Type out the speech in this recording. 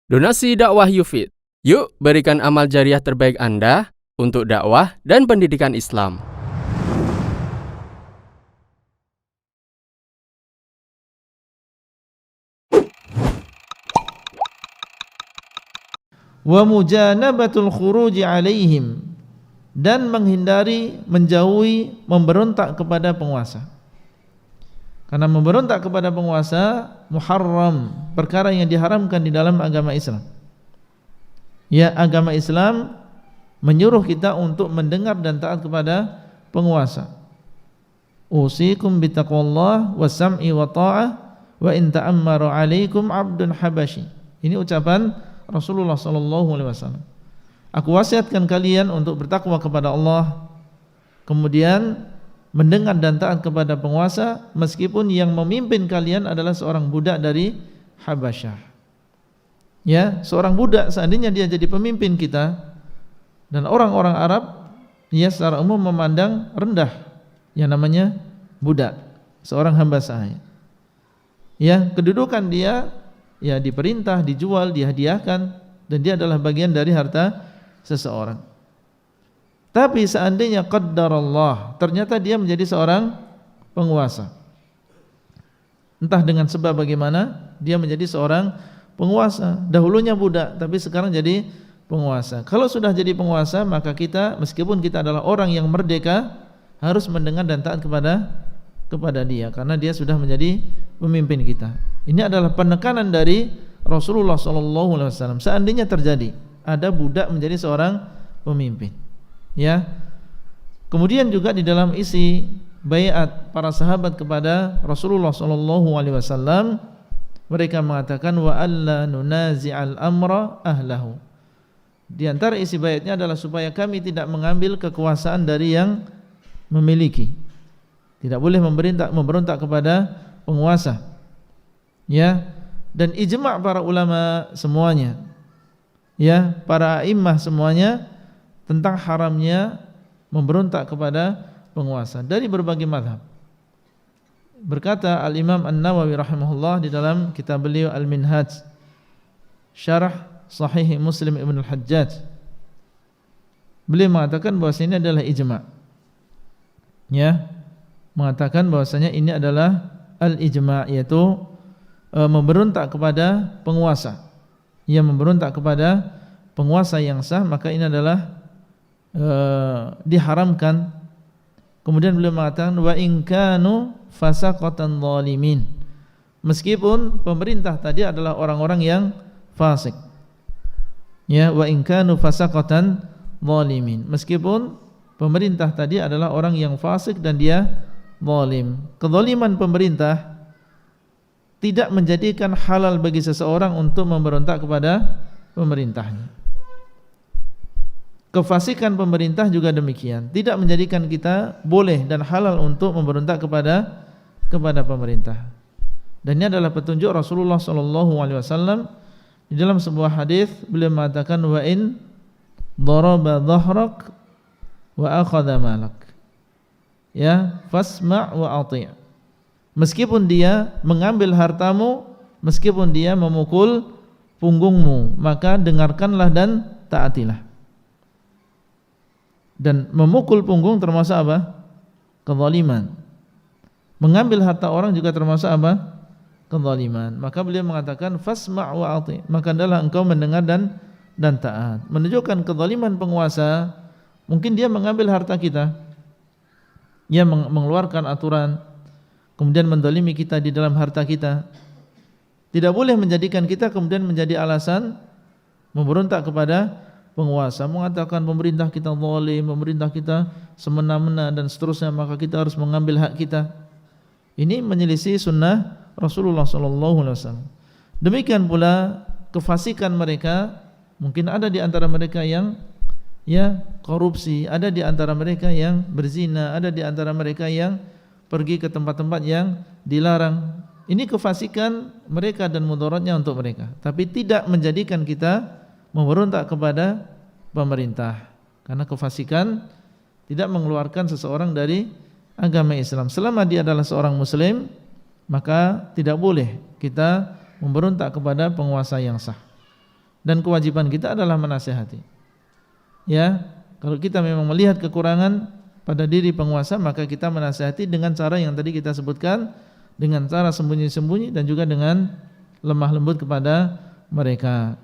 Donasi dakwah Yufid. Yuk berikan amal jariah terbaik Anda untuk dakwah dan pendidikan Islam. Wa mujanabatul khuruji alaihim, dan menghindari, menjauhi memberontak kepada penguasa. Karena memberontak kepada penguasa muharram, perkara yang diharamkan di dalam agama Islam. Ya, agama Islam menyuruh kita untuk mendengar dan taat kepada penguasa. Usikum bitaqwallah wa sam'i wa ta'ah wa in ta'ammaru alaikum abdun habashi. Ini ucapan Rasulullah SAW. Aku wasiatkan kalian untuk bertakwa kepada Allah, kemudian mendengar dan taat kepada penguasa, meskipun yang memimpin kalian adalah seorang budak dari Habasyah. Ya, seorang budak seandainya dia jadi pemimpin kita, dan orang-orang Arab ya secara umum memandang rendah yang namanya budak, seorang hamba sahaya. Ya, kedudukan dia ya diperintah, dijual, dihadiahkan, dan dia adalah bagian dari harta seseorang. Tapi seandainya qaddarallah, ternyata dia menjadi seorang penguasa, entah dengan sebab bagaimana dia menjadi seorang penguasa. Dahulunya budak, tapi sekarang jadi penguasa. Kalau sudah jadi penguasa, maka kita, meskipun kita adalah orang yang merdeka, harus mendengar dan taat kepada dia, karena dia sudah menjadi pemimpin kita. Ini adalah penekanan dari Rasulullah SAW. Seandainya terjadi ada budak menjadi seorang pemimpin, ya. Kemudian juga di dalam isi baiat para sahabat kepada Rasulullah SAW, mereka mengatakan wa alla nunazi'al amra ahlahu. Di antara isi baiatnya adalah supaya kami tidak mengambil kekuasaan dari yang memiliki. Tidak boleh memberontak kepada penguasa. Ya, dan ijma' para ulama semuanya, ya, para a'immah semuanya tentang haramnya memberontak kepada penguasa dari berbagai mazhab. Berkata Al-Imam An-Nawawi rahimahullah di dalam kitab beliau Al-Minhaj, Syarah Sahih Muslim Ibn Al-Hajjaj, beliau mengatakan bahwasanya ini adalah ijma'. Ya, mengatakan bahwasanya ini adalah al-ijma', yaitu memberontak kepada penguasa. Ia memberontak kepada penguasa yang sah, maka ini adalah diharamkan. Kemudian beliau mengatakan wa in kanu fasaqatan zalimin, meskipun pemerintah tadi adalah orang-orang yang fasik. Ya, wa in kanu fasaqatan zalimin, meskipun pemerintah tadi adalah orang yang fasik dan dia zalim. Kezaliman pemerintah tidak menjadikan halal bagi seseorang untuk memberontak kepada pemerintahnya. Kefasikan pemerintah juga demikian, tidak menjadikan kita boleh dan halal untuk memberontak kepada pemerintah. Dan ini adalah petunjuk Rasulullah SAW. Di dalam sebuah hadis beliau mengatakan wa in daraba dhahrak wa akhadha malak, ya, fasma' wa ati'. Meskipun dia mengambil hartamu, meskipun dia memukul punggungmu, maka dengarkanlah dan taatilah. Dan memukul punggung termasuk apa? Kezaliman. Mengambil harta orang juga termasuk apa? Kezaliman. Maka beliau mengatakan fasma' wa ati', maka adalah engkau mendengar dan taat. Menunjukkan kezaliman penguasa. Mungkin dia mengambil harta kita, dia mengeluarkan aturan, kemudian mendolimi kita di dalam harta kita. Tidak boleh menjadikan kita kemudian menjadi alasan memberontak kepada penguasa, mengatakan pemerintah kita zalim, pemerintah kita semena-mena dan seterusnya, maka kita harus mengambil hak kita. Ini menyelisih sunnah Rasulullah SAW. Demikian pula kefasikan mereka, mungkin ada di antara mereka yang ya korupsi, ada di antara mereka yang berzina, ada di antara mereka yang pergi ke tempat-tempat yang dilarang. Ini kefasikan mereka dan mudaratnya untuk mereka, tapi tidak menjadikan kita memberontak kepada pemerintah, karena kefasikan tidak mengeluarkan seseorang dari agama Islam. Selama dia adalah seorang muslim, maka tidak boleh kita memberontak kepada penguasa yang sah. dan kewajiban kita adalah menasihati. Ya, kalau kita memang melihat kekurangan pada diri penguasa, maka kita menasihati dengan cara yang tadi kita sebutkan, dengan cara sembunyi-sembunyi dan juga dengan lemah lembut kepada mereka.